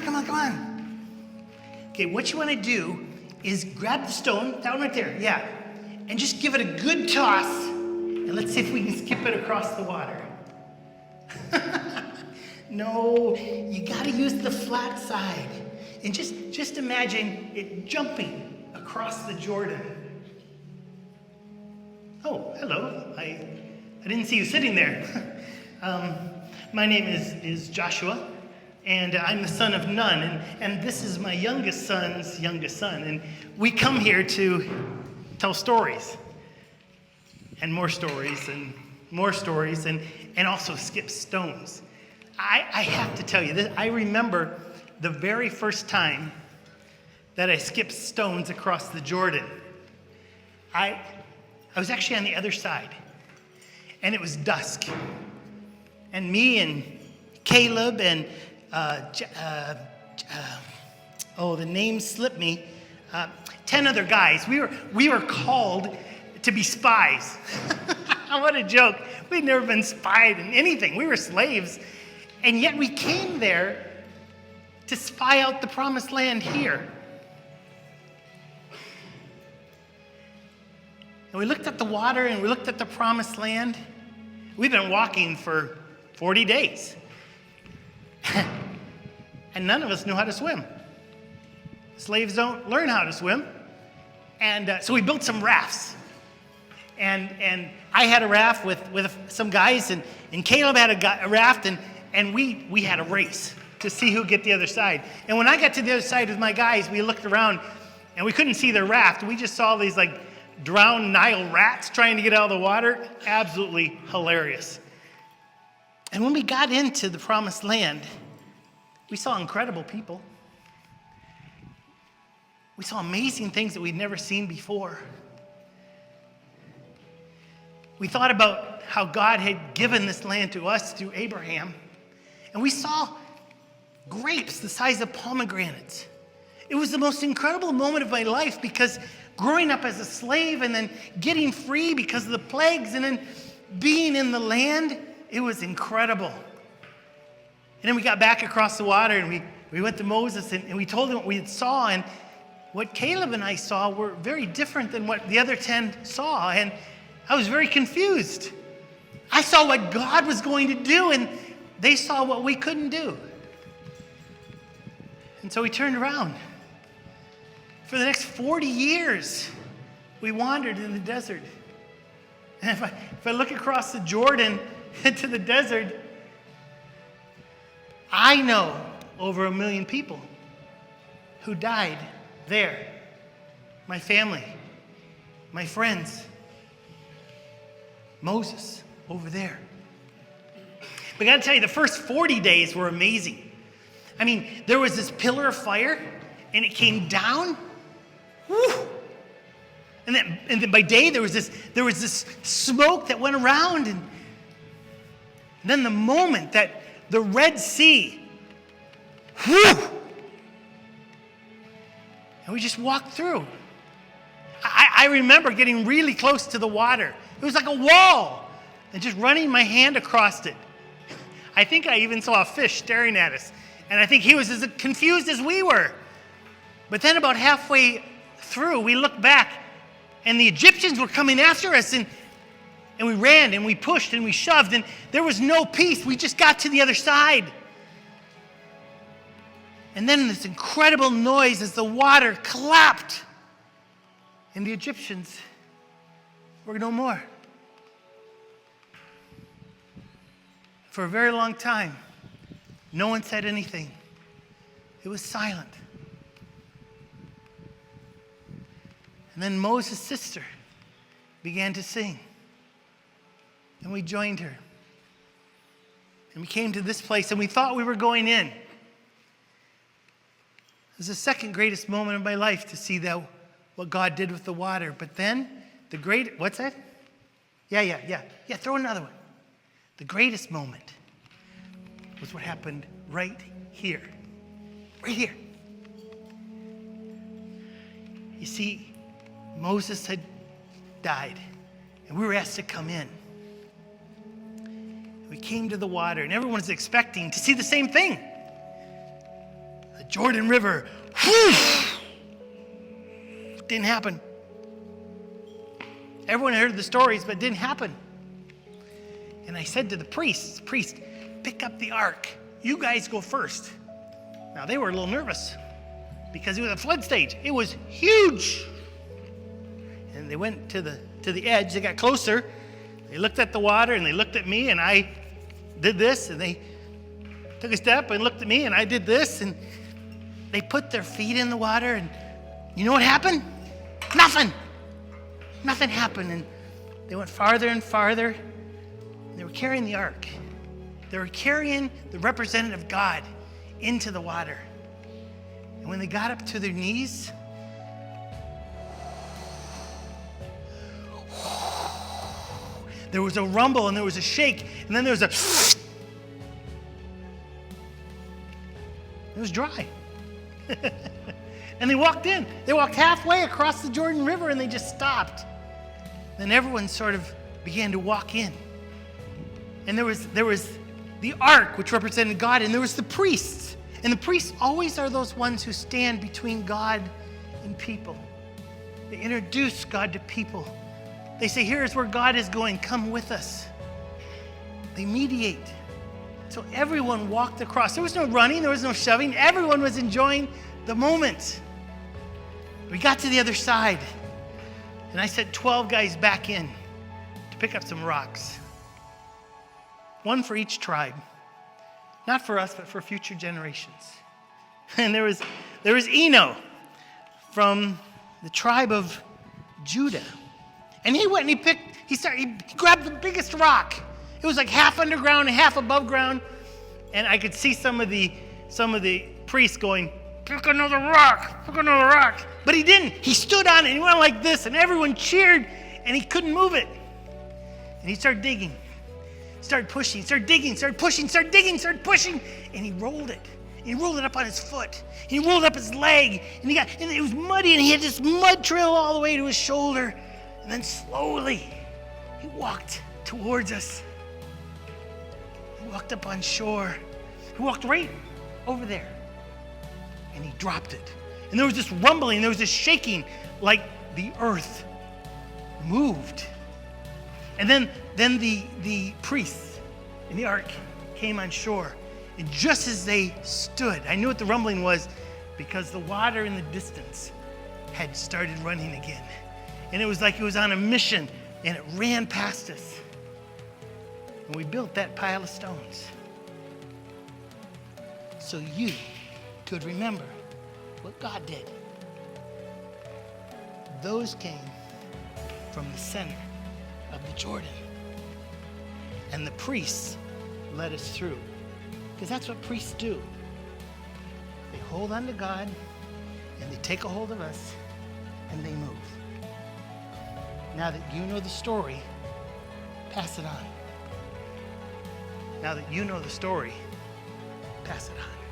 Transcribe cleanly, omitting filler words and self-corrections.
come on. Okay, what you want to do is grab the stone, that one right there, yeah, and just give it a good toss, and let's see if we can skip it across the water. No, you got to use the flat side. And just imagine it jumping across the Jordan. Oh, hello. I didn't see you sitting there. My name is Joshua, and I'm the son of Nun, and this is my youngest son's youngest son. And we come here to tell stories, and more stories, and more stories, and also skip stones. I have to tell you, this, I remember the very first time that I skipped stones across the Jordan. I was actually on the other side, and it was dusk. And me and Caleb and, the name slipped me, 10 other guys, we were called to be spies. What a joke. We'd never been spied in anything. We were slaves. And yet we came there to spy out the promised land here. And we looked at the water and we looked at the promised land. We've been walking for 40 days. And none of us knew how to swim. Slaves don't learn how to swim. And so we built some rafts. And I had a raft with some guys, and Caleb had a raft, and we had a race to see who'd get the other side. And when I got to the other side with my guys, we looked around, and we couldn't see their raft. We just saw these like drowned Nile rats trying to get out of the water. Absolutely hilarious. And when we got into the promised land, we saw incredible people. We saw amazing things that we'd never seen before. We thought about how God had given this land to us through Abraham. And we saw grapes the size of pomegranates. It was the most incredible moment of my life, because growing up as a slave and then getting free because of the plagues and then being in the land, it was incredible. And then we got back across the water, and we went to Moses, and we told him what we saw. And what Caleb and I saw were very different than what the other 10 saw. And I was very confused. I saw what God was going to do, and they saw what we couldn't do. And so we turned around. For the next 40 years, we wandered in the desert. And if I look across the Jordan into the desert, I know over 1 million people who died there. My family, my friends, Moses over there. But I gotta tell you, the first 40 days were amazing. I mean, there was this pillar of fire, and it came down. Woo! And then by day there was this smoke that went around, and then the moment that the Red Sea, whoo! And we just walked through. I remember getting really close to the water. It was like a wall, and just running my hand across it. I think I even saw a fish staring at us, and I think he was as confused as we were. But then about halfway through, we looked back, and the Egyptians were coming after us, and we ran, and we pushed, and we shoved, and there was no peace. We just got to the other side. And then this incredible noise as the water clapped, and the Egyptians were no more. For a very long time, no one said anything. It was silent. And then Moses' sister began to sing. And we joined her. And we came to this place, and we thought we were going in. It was the second greatest moment of my life to see what God did with the water. But then, what's that? Yeah, throw another one. The greatest moment was what happened right here. Right here. You see, Moses had died, and we were asked to come in. We came to the water, and everyone was expecting to see the same thing. Jordan River. Whew! Didn't happen. Everyone heard the stories, but it didn't happen. And I said to the priest, pick up the ark. You guys go first. Now, they were a little nervous because it was a flood stage. It was huge. And they went to the edge. They got closer. They looked at the water, and they looked at me, and I did this. And they took a step and looked at me, and I did this. And they put their feet in the water, and you know what happened? Nothing. Nothing happened. And they went farther and farther. They were carrying the ark. They were carrying the representative God into the water. And when they got up to their knees, there was a rumble and there was a shake, and then there was a... It was dry. And they walked in. They walked halfway across the Jordan River, and they just stopped. Then everyone sort of began to walk in. And there was the ark, which represented God, and there was the priests. And the priests always are those ones who stand between God and people. They introduce God to people. They say, here's where God is going. Come with us. They mediate. So everyone walked across. There was no running. There was no shoving. Everyone was enjoying the moment. We got to the other side. And I sent 12 guys back in to pick up some rocks. One for each tribe. Not for us, but for future generations. And there was Eno from the tribe of Judah. And he went and he grabbed the biggest rock. It was like half underground and half above ground. And I could see some of the priests going, pick another rock, pick another rock. But he didn't. He stood on it and he went like this, and everyone cheered, and he couldn't move it. And he started digging. Started pushing, started digging, started pushing, started digging, started pushing, and he rolled it. And he rolled it up on his foot. And he rolled up his leg, and it was muddy, and he had this mud trail all the way to his shoulder. And then slowly, he walked towards us. He walked up on shore. He walked right over there, and he dropped it. And there was this rumbling, there was this shaking, like the earth moved. And then the priests in the ark came on shore. And just as they stood, I knew what the rumbling was because the water in the distance had started running again. And it was like it was on a mission, and it ran past us. And we built that pile of stones so you could remember what God did. Those came from the center of the Jordan. And the priests led us through. Because that's what priests do. They hold on to God, and they take a hold of us, and they move. Now that you know the story, pass it on. Now that you know the story, pass it on.